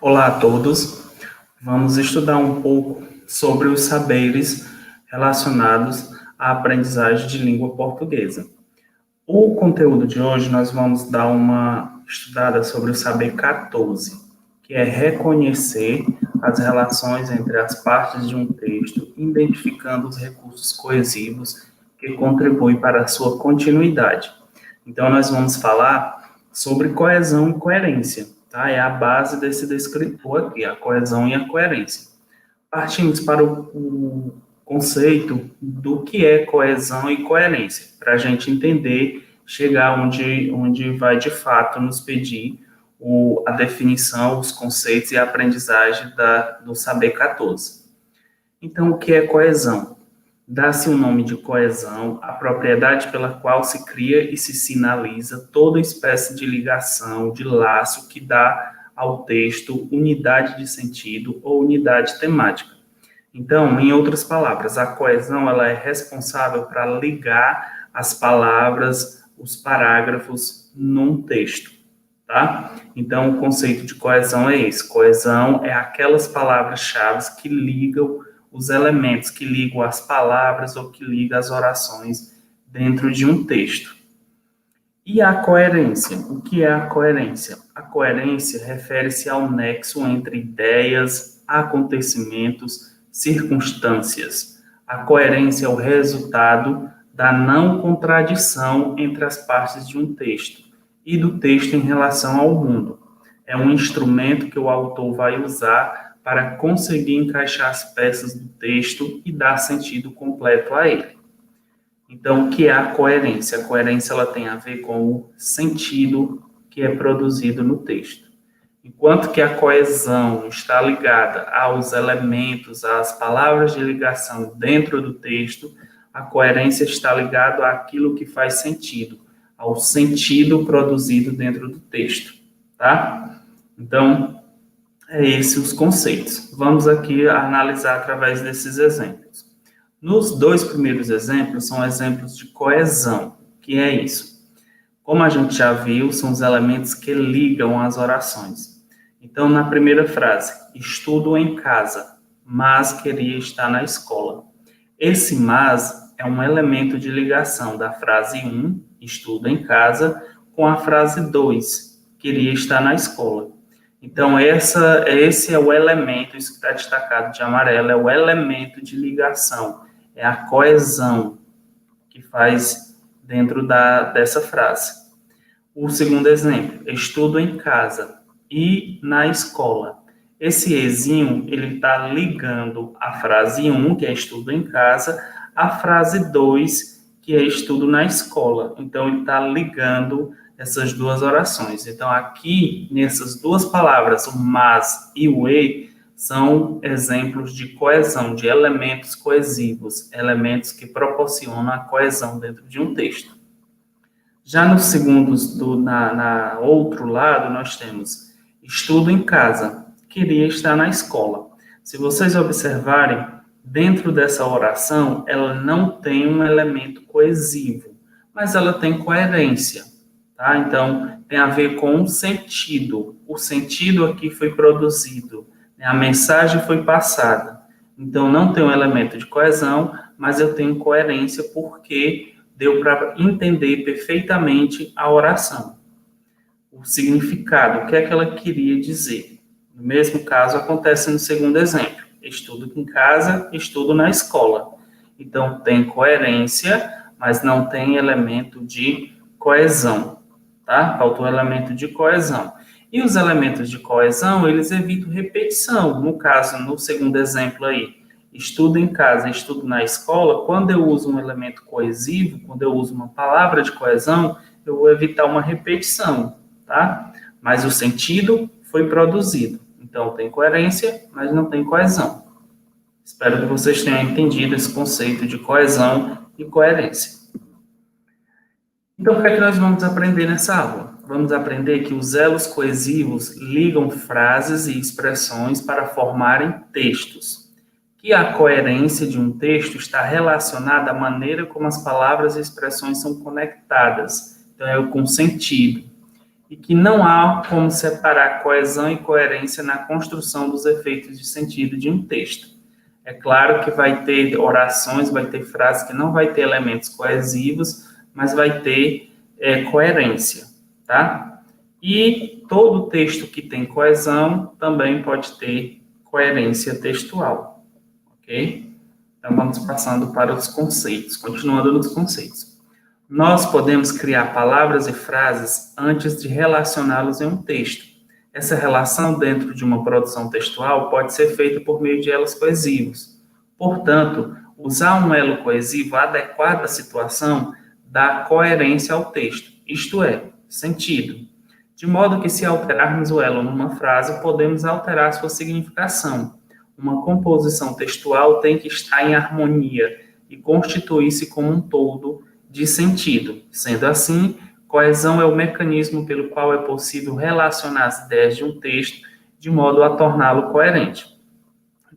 Olá a todos. Vamos estudar um pouco sobre os saberes relacionados à aprendizagem de língua portuguesa. O conteúdo de hoje nós vamos dar uma estudada sobre o saber 14, que é reconhecer as relações entre as partes de um texto, identificando os recursos coesivos que contribuem para a sua continuidade. Então, nós vamos falar sobre coesão e coerência, tá? É a base desse descritor aqui, a coesão e a coerência. Partimos para o conceito do que é coesão e coerência, para a gente entender, chegar onde vai de fato nos pedir a definição, os conceitos e a aprendizagem do saber 14. Então, o que é coesão? Dá-se o nome de coesão à propriedade pela qual se cria e se sinaliza toda espécie de ligação, de laço que dá ao texto unidade de sentido ou unidade temática. Então, em outras palavras, a coesão ela é responsável para ligar as palavras, os parágrafos num texto, tá? Então, o conceito de coesão é esse. Coesão é aquelas palavras-chave que ligam os elementos, que ligam as palavras ou que ligam as orações dentro de um texto. E a coerência? O que é a coerência? A coerência refere-se ao nexo entre ideias, acontecimentos, circunstâncias. A coerência é o resultado da não contradição entre as partes de um texto e do texto em relação ao mundo. É um instrumento que o autor vai usar para conseguir encaixar as peças do texto e dar sentido completo a ele. Então, o que é a coerência? A coerência ela tem a ver com o sentido que é produzido no texto. Enquanto que a coesão está ligada aos elementos, às palavras de ligação dentro do texto, a coerência está ligada àquilo que faz sentido, ao sentido produzido dentro do texto, tá? Então, é esses os conceitos. Vamos aqui analisar através desses exemplos. Nos dois primeiros exemplos, são exemplos de coesão. O que é isso? Como a gente já viu, são os elementos que ligam as orações. Então, na primeira frase, estudo em casa, mas queria estar na escola. Esse mas é um elemento de ligação da frase 1, estudo em casa, com a frase 2, queria estar na escola. Então, esse é o elemento, isso que está destacado de amarelo, é o elemento de ligação, é a coesão que faz dentro dessa frase. O segundo exemplo, estudo em casa e na escola. Esse ezinho, ele está ligando a frase 1, que é estudo em casa, à frase 2, que é estudo na escola. Então, ele está ligando essas duas orações. Então, aqui, nessas duas palavras, o mas e o e, são exemplos de coesão, de elementos coesivos, elementos que proporcionam a coesão dentro de um texto. Já no segundo, na outro lado, nós temos estudo em casa, queria estar na escola. Se vocês observarem, dentro dessa oração, ela não tem um elemento coesivo, mas ela tem coerência. Tá? Então, tem a ver com o sentido. O sentido aqui foi produzido, né? A mensagem foi passada. Então, não tem um elemento de coesão, mas eu tenho coerência porque deu para entender perfeitamente a oração. O significado, o que é que ela queria dizer. No mesmo caso, acontece no segundo exemplo. Estudo em casa, estudo na escola. Então, tem coerência, mas não tem elemento de coesão. Tá? Faltou o elemento de coesão. E os elementos de coesão, eles evitam repetição. No caso, no segundo exemplo aí, estudo em casa, estudo na escola, quando eu uso um elemento coesivo, quando eu uso uma palavra de coesão, eu vou evitar uma repetição, tá? Mas o sentido foi produzido. Então, tem coerência, mas não tem coesão. Espero que vocês tenham entendido esse conceito de coesão e coerência. Então, o que é que nós vamos aprender nessa aula? Vamos aprender que os elos coesivos ligam frases e expressões para formarem textos. Que a coerência de um texto está relacionada à maneira como as palavras e expressões são conectadas. Então, é com sentido. e que não há como separar coesão e coerência na construção dos efeitos de sentido de um texto. É claro que vai ter orações, vai ter frases que não vai ter elementos coesivos, mas vai ter coerência, tá? E todo texto que tem coesão também pode ter coerência textual, ok? Então, vamos passando para os conceitos, continuando nos conceitos. Nós podemos criar palavras e frases antes de relacioná-los em um texto. Essa relação dentro de uma produção textual pode ser feita por meio de elos coesivos. Portanto, usar um elo coesivo adequado à situação dá coerência ao texto, isto é, sentido. De modo que, se alterarmos o elo numa frase, podemos alterar sua significação. Uma composição textual tem que estar em harmonia e constituir-se como um todo de sentido. Sendo assim, coesão é o mecanismo pelo qual é possível relacionar as ideias de um texto de modo a torná-lo coerente.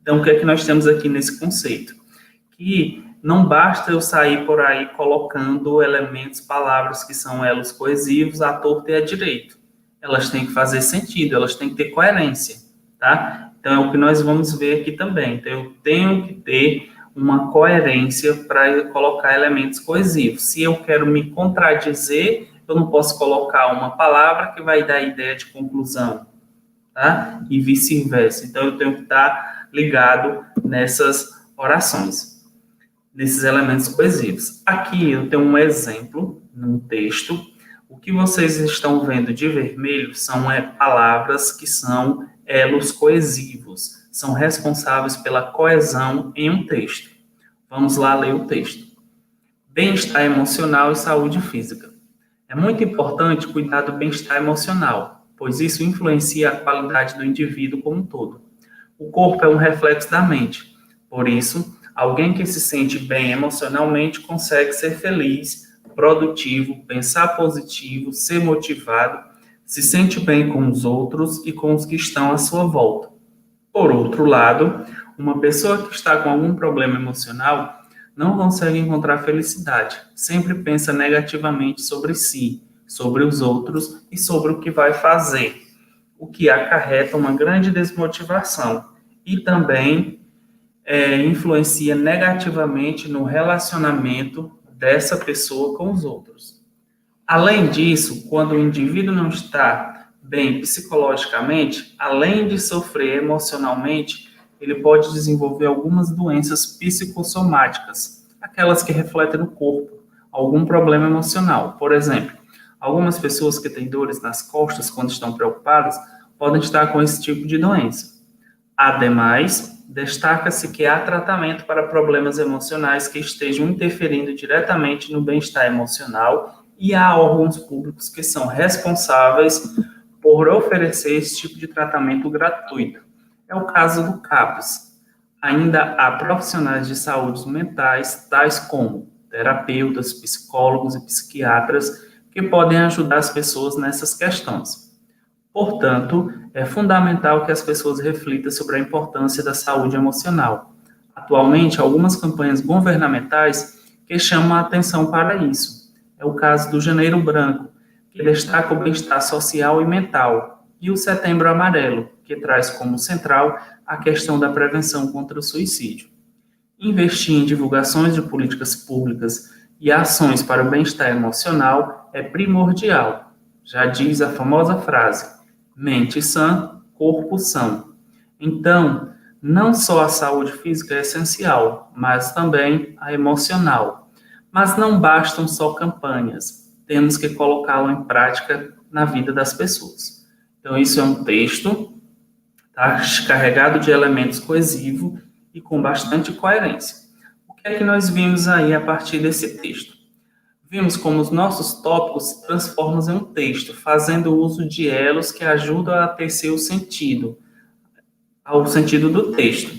Então, o que é que nós temos aqui nesse conceito? Que não basta eu sair por aí colocando elementos, palavras que são elos coesivos à torta e à direito. Elas têm que fazer sentido, elas têm que ter coerência, tá? Então, é o que nós vamos ver aqui também. Então, eu tenho que ter uma coerência para colocar elementos coesivos. Se eu quero me contradizer, eu não posso colocar uma palavra que vai dar ideia de conclusão, tá? E vice-versa. Então, eu tenho que estar ligado nessas orações, nesses elementos coesivos. Aqui eu tenho um exemplo num texto. O que vocês estão vendo de vermelho são palavras que são elos coesivos, são responsáveis pela coesão em um texto. Vamos lá ler o texto. Bem-estar emocional e saúde física. É muito importante cuidar do bem-estar emocional, pois isso influencia a qualidade do indivíduo como um todo. O corpo é um reflexo da mente, por isso, alguém que se sente bem emocionalmente consegue ser feliz, produtivo, pensar positivo, ser motivado, se sente bem com os outros e com os que estão à sua volta. Por outro lado, uma pessoa que está com algum problema emocional não consegue encontrar felicidade, sempre pensa negativamente sobre si, sobre os outros e sobre o que vai fazer, o que acarreta uma grande desmotivação e também influencia negativamente no relacionamento dessa pessoa com os outros. Além disso, quando o indivíduo não está bem psicologicamente, além de sofrer emocionalmente, ele pode desenvolver algumas doenças psicossomáticas, aquelas que refletem no corpo, algum problema emocional. Por exemplo, algumas pessoas que têm dores nas costas quando estão preocupadas podem estar com esse tipo de doença. Ademais, destaca-se que há tratamento para problemas emocionais que estejam interferindo diretamente no bem-estar emocional e há órgãos públicos que são responsáveis por oferecer esse tipo de tratamento gratuito. É o caso do CAPS. Ainda há profissionais de saúde mentais, tais como terapeutas, psicólogos e psiquiatras, que podem ajudar as pessoas nessas questões. Portanto, é fundamental que as pessoas reflitam sobre a importância da saúde emocional. Atualmente, algumas campanhas governamentais que chamam a atenção para isso. É o caso do Janeiro Branco, que destaca o bem-estar social e mental, e o Setembro Amarelo, que traz como central a questão da prevenção contra o suicídio. Investir em divulgações de políticas públicas e ações para o bem-estar emocional é primordial. Já diz a famosa frase: mente sã, corpo são. Então, não só a saúde física é essencial, mas também a emocional. Mas não bastam só campanhas, temos que colocá-lo em prática na vida das pessoas. Então, isso é um texto, tá, carregado de elementos coesivos e com bastante coerência. O que é que nós vimos aí a partir desse texto? Vimos como os nossos tópicos se transformam em um texto, fazendo uso de elos que ajudam a tecer o sentido, ao sentido do texto.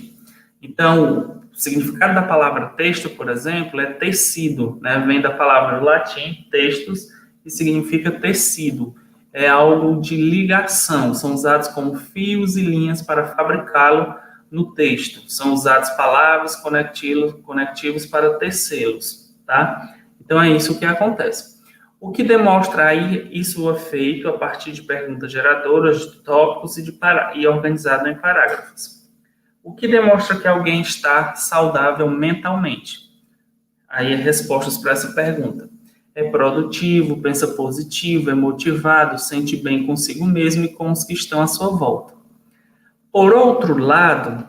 Então, o significado da palavra texto, por exemplo, é tecido, né? Vem da palavra latim, textus, que significa tecido. É algo de ligação, são usados como fios e linhas para fabricá-lo no texto. São usados palavras conectivos para tecê-los, tá? Então, é isso que acontece. O que demonstra aí, isso é feito a partir de perguntas geradoras, de tópicos e organizado em parágrafos. O que demonstra que alguém está saudável mentalmente? Aí respostas para essa pergunta. É produtivo, pensa positivo, é motivado, sente bem consigo mesmo e com os que estão à sua volta. Por outro lado,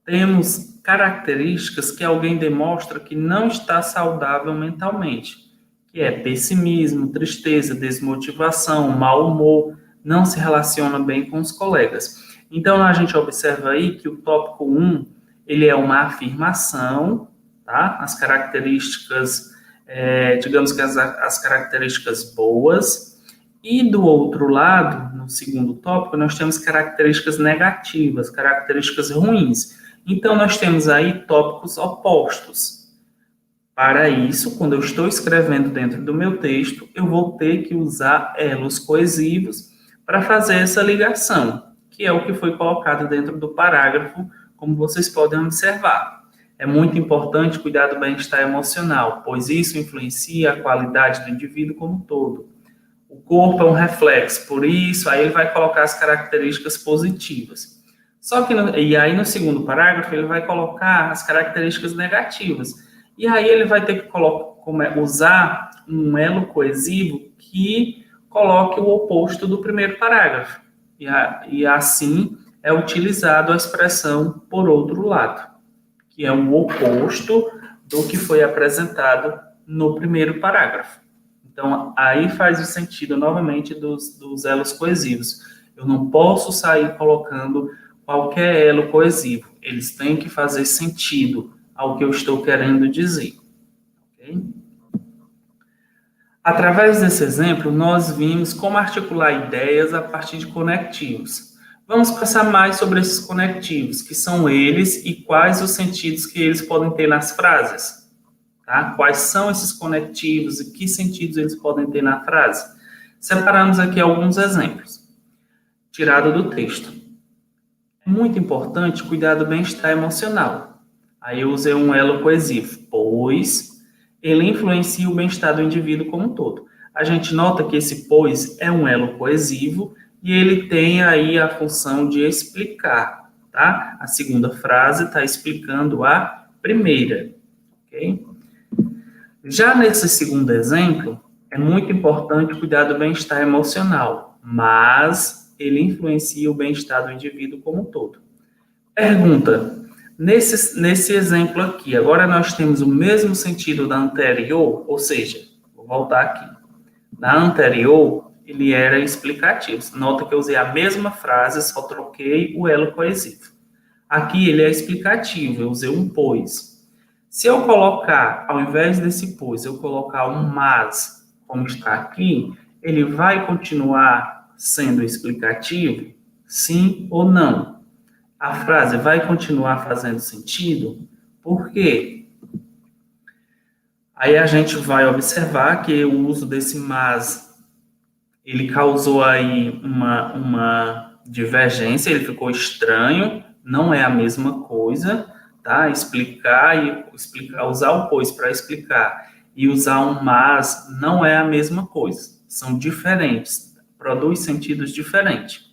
temos características que alguém demonstra que não está saudável mentalmente, que é pessimismo, tristeza, desmotivação, mau humor, não se relaciona bem com os colegas. Então, a gente observa aí que o tópico 1, ele é uma afirmação, tá? As características, digamos que as características boas, e do outro lado, no segundo tópico, nós temos características negativas, características ruins. Então, nós temos aí tópicos opostos. Para isso, quando eu estou escrevendo dentro do meu texto, eu vou ter que usar elos coesivos para fazer essa ligação, que é o que foi colocado dentro do parágrafo, como vocês podem observar. É muito importante cuidar do bem-estar emocional, pois isso influencia a qualidade do indivíduo como um todo. O corpo é um reflexo, por isso, aí ele vai colocar as características positivas. Só que, e aí no segundo parágrafo, ele vai colocar as características negativas. E aí ele vai ter que usar um elo coesivo que coloque o oposto do primeiro parágrafo. E assim é utilizado a expressão por outro lado, que é o oposto do que foi apresentado no primeiro parágrafo. Então, aí faz o sentido, novamente, dos elos coesivos. Eu não posso sair colocando qualquer elo coesivo. Eles têm que fazer sentido ao que eu estou querendo dizer. Okay? Através desse exemplo, nós vimos como articular ideias a partir de conectivos. Vamos pensar mais sobre esses conectivos, que são eles e quais os sentidos que eles podem ter nas frases. Tá? Quais são esses conectivos e que sentidos eles podem ter na frase? Separamos aqui alguns exemplos, tirado do texto. É muito importante cuidar do bem-estar emocional. Aí eu usei um elo coesivo, pois ele influencia o bem-estar do indivíduo como um todo. A gente nota que esse pois é um elo coesivo e ele tem aí a função de explicar, tá? A segunda frase está explicando a primeira, ok? Já nesse segundo exemplo, é muito importante cuidar do bem-estar emocional, mas ele influencia o bem-estar do indivíduo como um todo. Pergunta, nesse exemplo aqui, agora nós temos o mesmo sentido da anterior, ou seja, vou voltar aqui. Na anterior, ele era explicativo. Nota que eu usei a mesma frase, só troquei o elo coesivo. Aqui ele é explicativo, eu usei um pois. Se eu colocar, ao invés desse pois, eu colocar um mas, como está aqui, ele vai continuar sendo explicativo? Sim ou não? A frase vai continuar fazendo sentido? Por quê? Aí a gente vai observar que o uso desse mas, ele causou aí uma divergência, ele ficou estranho, não é a mesma coisa, tá? Usar o pois para explicar e usar um mas não é a mesma coisa, são diferentes, produz sentidos diferentes.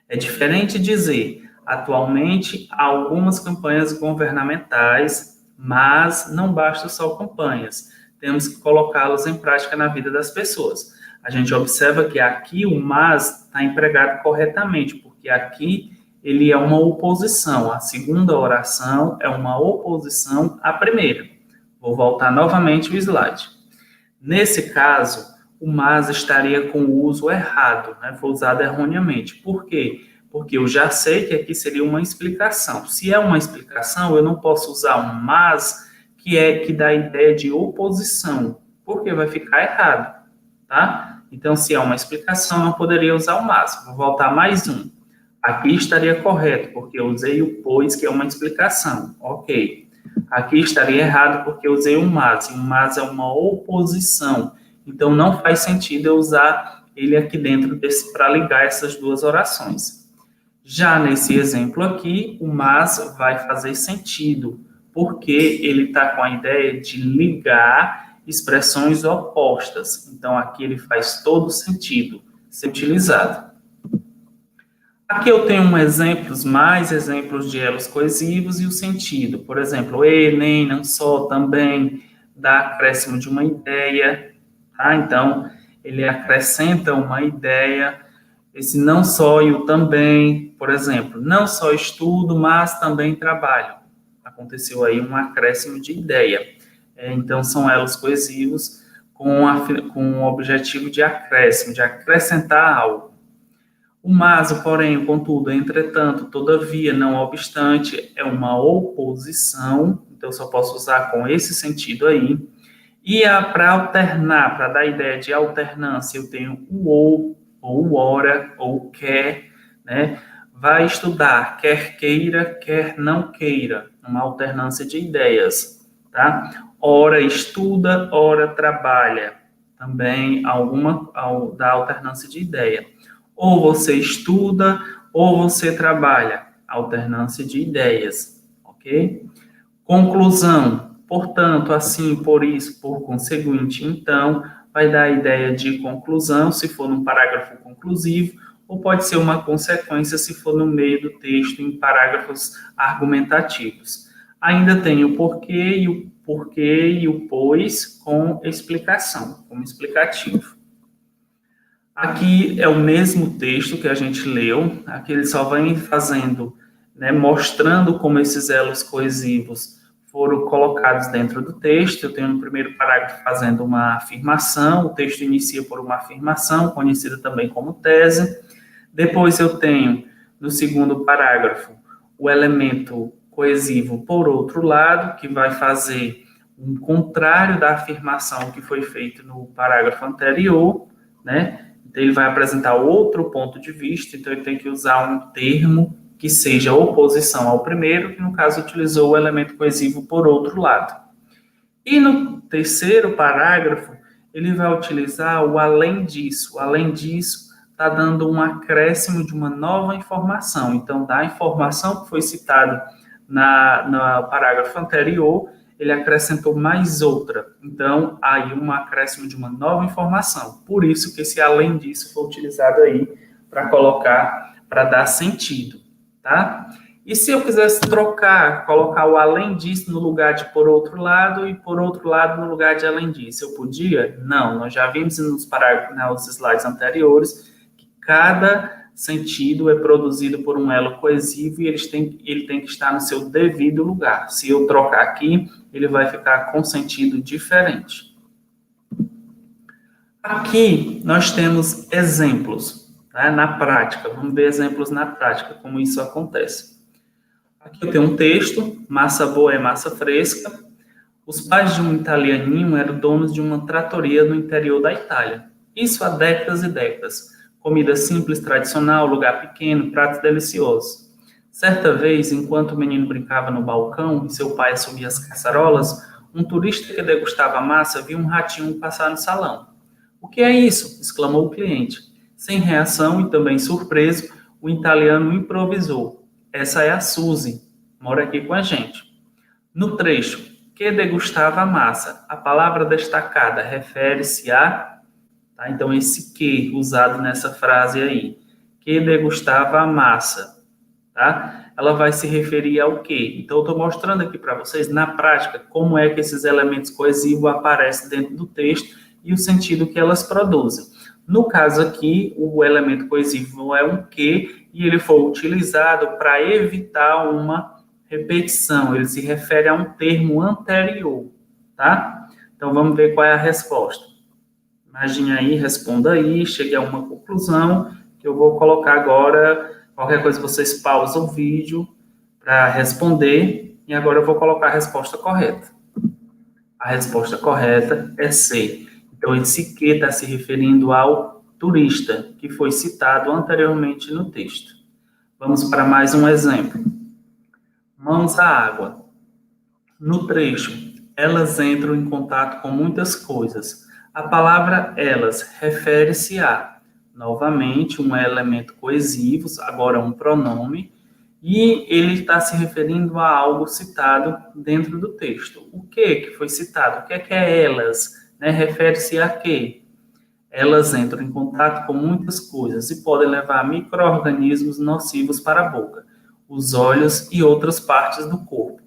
É diferente dizer, atualmente há algumas campanhas governamentais, mas não basta só campanhas, temos que colocá-las em prática na vida das pessoas. A gente observa que aqui o mas está empregado corretamente, porque aqui ele é uma oposição. A segunda oração é uma oposição à primeira. Vou voltar novamente o slide. Nesse caso, o mas estaria com o uso errado, né? Foi usado erroneamente. Por quê? Porque eu já sei que aqui seria uma explicação. Se é uma explicação, eu não posso usar um mas que dá a ideia de oposição, porque vai ficar errado, tá? Então, se é uma explicação, não poderia usar o mas. Vou voltar mais um. Aqui estaria correto, porque eu usei o pois, que é uma explicação. Ok. Aqui estaria errado, porque eu usei um mas. E um mas é uma oposição. Então, não faz sentido eu usar ele aqui dentro para ligar essas duas orações. Já nesse exemplo aqui, o mas vai fazer sentido, porque ele está com a ideia de ligar expressões opostas. Então, aqui ele faz todo sentido ser utilizado. Aqui eu tenho mais exemplos de elos coesivos e o sentido. Por exemplo, e, nem, não só, também, dá acréscimo de uma ideia. Tá? Então, ele acrescenta uma ideia. Esse não só e o também, por exemplo, não só estudo, mas também trabalho. Aconteceu aí um acréscimo de ideia. Então, são elos coesivos com o objetivo de acréscimo, de acrescentar algo. O mas, o porém, o contudo, entretanto, todavia, não obstante, é uma oposição, então eu só posso usar com esse sentido aí. E para alternar, para dar a ideia de alternância, eu tenho o ou ora, ou quer, né? Vai estudar, quer queira, quer não queira, uma alternância de ideias, tá? Ora estuda, ora trabalha, também da alternância de ideia. Ou você estuda, ou você trabalha, alternância de ideias, ok? Conclusão, portanto, assim, por isso, por conseguinte, então, vai dar a ideia de conclusão, se for num parágrafo conclusivo, ou pode ser uma consequência, se for no meio do texto, em parágrafos argumentativos. Ainda tem o porquê e o pois com explicação, como explicativo. Aqui é o mesmo texto que a gente leu, aqui ele só vai fazendo, né, mostrando como esses elos coesivos foram colocados dentro do texto. Eu tenho no primeiro parágrafo fazendo uma afirmação, o texto inicia por uma afirmação, conhecida também como tese. Depois eu tenho, no segundo parágrafo, o elemento coesivo por outro lado, que vai fazer um contrário da afirmação que foi feita no parágrafo anterior, né? Então, ele vai apresentar outro ponto de vista, então ele tem que usar um termo que seja oposição ao primeiro, que no caso utilizou o elemento coesivo por outro lado. E no terceiro parágrafo, ele vai utilizar o além disso. O além disso está dando um acréscimo de uma nova informação. Então, da informação que foi citada no parágrafo anterior, ele acrescentou mais outra. Então, aí um acréscimo de uma nova informação. Por isso que esse além disso foi utilizado aí para colocar, para dar sentido, tá? E se eu quisesse trocar, colocar o além disso no lugar de por outro lado e por outro lado no lugar de além disso, eu podia? Não, nós já vimos nos parágrafos, nos slides anteriores, que cada sentido é produzido por um elo coesivo e ele tem que estar no seu devido lugar. Se eu trocar aqui, ele vai ficar com sentido diferente. Aqui nós temos exemplos, né, na prática. Vamos ver exemplos na prática, como isso acontece. Aqui eu tenho um texto, massa boa é massa fresca. Os pais de um italianinho eram donos de uma tratoria no interior da Itália. Isso há décadas e décadas. Comida simples, tradicional, lugar pequeno, pratos deliciosos. Certa vez, enquanto o menino brincava no balcão e seu pai assumia as caçarolas, um turista que degustava a massa viu um ratinho passar no salão. "O que é isso?" exclamou o cliente. Sem reação e também surpreso, o italiano improvisou. "Essa é a Suzy, mora aqui com a gente." No trecho, que degustava a massa, a palavra destacada refere-se a... Tá? Então, esse que usado nessa frase aí, que degustava a massa, tá? Ela vai se referir ao quê? Então, eu estou mostrando aqui para vocês, na prática, como é que esses elementos coesivos aparecem dentro do texto e o sentido que elas produzem. No caso aqui, o elemento coesivo é um que, e ele foi utilizado para evitar uma repetição. Ele se refere a um termo anterior, tá? Então, vamos ver qual é a resposta. Imagine aí, responda aí, chegue a uma conclusão, que eu vou colocar agora. Qualquer coisa vocês pausam o vídeo para responder, e agora eu vou colocar a resposta correta. A resposta correta é C. Então, esse que está se referindo ao turista, que foi citado anteriormente no texto. Vamos para mais um exemplo. Mãos à água. No trecho, elas entram em contato com muitas coisas. A palavra elas refere-se a, novamente, um elemento coesivo, agora um pronome, e ele está se referindo a algo citado dentro do texto. O que foi citado? O que é elas? né, refere-se a quê? Elas entram em contato com muitas coisas e podem levar micro-organismos nocivos para a boca, os olhos e outras partes do corpo.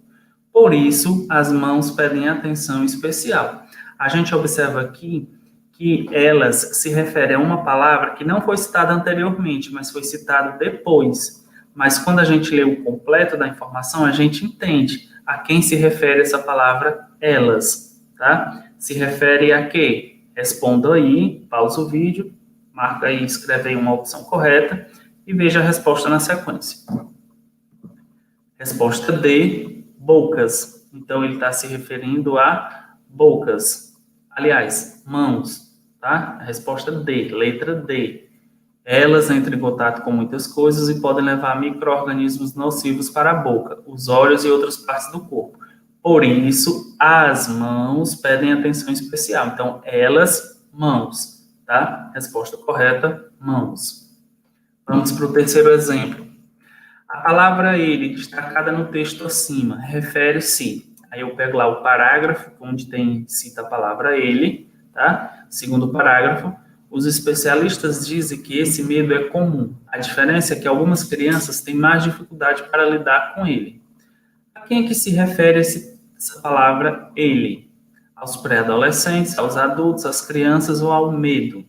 Por isso, as mãos pedem atenção especial. A gente observa aqui que elas se referem a uma palavra que não foi citada anteriormente, mas foi citada depois. Mas quando a gente lê o completo da informação, a gente entende a quem se refere essa palavra elas, tá? Se refere a quê? Responda aí, pausa o vídeo, marca aí, escreve aí uma opção correta e veja a resposta na sequência. Resposta D, bocas. Então, ele está se referindo a bocas. Aliás, mãos, tá? A resposta D, letra D. Elas entram em contato com muitas coisas e podem levar micro-organismos nocivos para a boca, os olhos e outras partes do corpo. Por isso, as mãos pedem atenção especial. Então, elas, mãos, tá? Resposta correta, mãos. Vamos para o terceiro exemplo. A palavra ele, destacada no texto acima, refere-se. Aí eu pego lá o parágrafo, onde cita a palavra ele, tá? Segundo parágrafo, os especialistas dizem que esse medo é comum. A diferença é que algumas crianças têm mais dificuldade para lidar com ele. A quem é que se refere essa palavra ele? Aos pré-adolescentes, aos adultos, às crianças ou ao medo?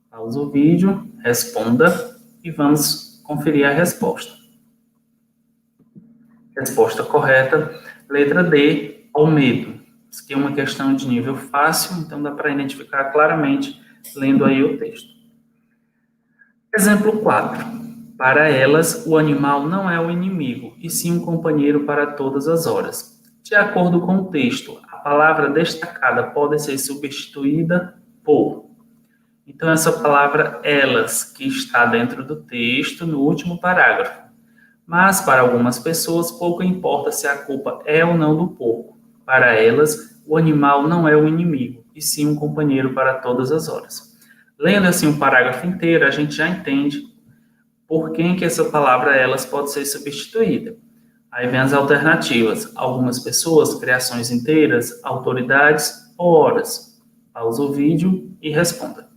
Pausa o vídeo, responda e vamos conferir a resposta. Resposta correta, letra D, ao medo. Isso aqui é uma questão de nível fácil, então dá para identificar claramente lendo aí o texto. Exemplo 4. Para elas, o animal não é o inimigo, e sim um companheiro para todas as horas. De acordo com o texto, a palavra destacada pode ser substituída por. Então, essa palavra elas, que está dentro do texto, no último parágrafo. Mas, para algumas pessoas, pouco importa se a culpa é ou não do porco. Para elas, o animal não é o inimigo, e sim um companheiro para todas as horas. Lendo assim o parágrafo inteiro, a gente já entende por quem que essa palavra elas pode ser substituída. Aí vem as alternativas. Algumas pessoas, criações inteiras, autoridades ou horas. Pausa o vídeo e responda.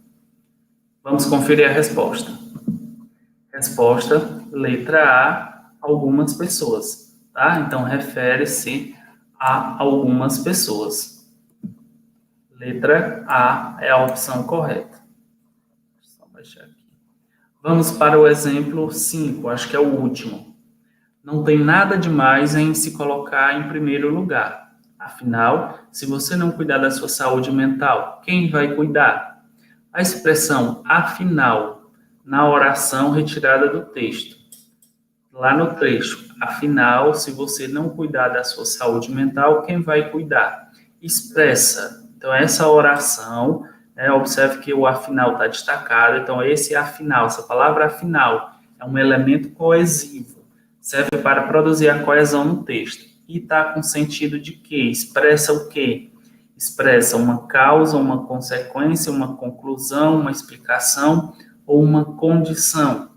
Vamos conferir a resposta. Resposta, letra A, algumas pessoas, tá? Então, refere-se a algumas pessoas. Letra A é a opção correta. Só baixar aqui. Vamos para o exemplo 5, acho que é o último. Não tem nada demais em se colocar em primeiro lugar. Afinal, se você não cuidar da sua saúde mental, quem vai cuidar? A expressão afinal, na oração retirada do texto. Lá no trecho, afinal, se você não cuidar da sua saúde mental, quem vai cuidar? Expressa. Então, essa oração, observe que o afinal está destacado. Então, esse afinal, essa palavra afinal, é um elemento coesivo. Serve para produzir a coesão no texto. E está com sentido de quê? Expressa o quê? Expressa uma causa, uma consequência, uma conclusão, uma explicação ou uma condição.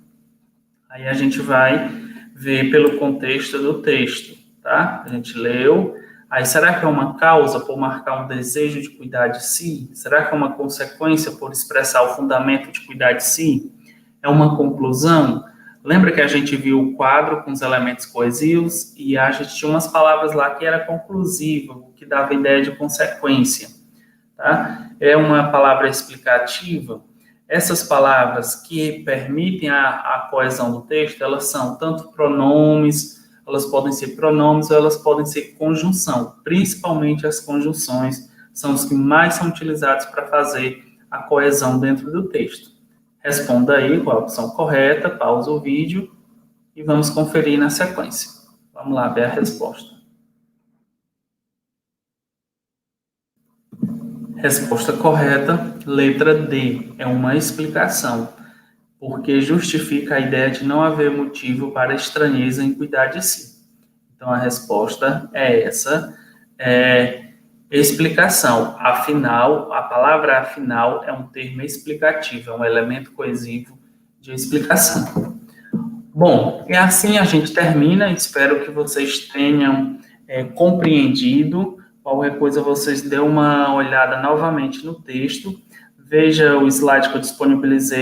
Aí a gente vai ver pelo contexto do texto, tá? A gente leu. Aí, será que é uma causa por marcar um desejo de cuidar de si? Será que é uma consequência por expressar o fundamento de cuidar de si? É uma conclusão? Lembra que a gente viu o quadro com os elementos coesivos e a gente tinha umas palavras lá que era conclusivo, que dava ideia de consequência, tá? É uma palavra explicativa. Essas palavras que permitem a coesão do texto, elas são tanto pronomes, elas podem ser pronomes ou elas podem ser conjunção. Principalmente as conjunções são os que mais são utilizados para fazer a coesão dentro do texto. Responda aí com a opção correta, pausa o vídeo e vamos conferir na sequência. Vamos lá ver a resposta. Resposta correta, letra D, é uma explicação, porque justifica a ideia de não haver motivo para estranheza em cuidar de si. Então, a resposta é essa, explicação. Afinal, a palavra afinal é um termo explicativo, é um elemento coesivo de explicação. Bom, e assim a gente termina, espero que vocês tenham compreendido Qualquer coisa, vocês dêem uma olhada novamente no texto, veja o slide que eu disponibilizei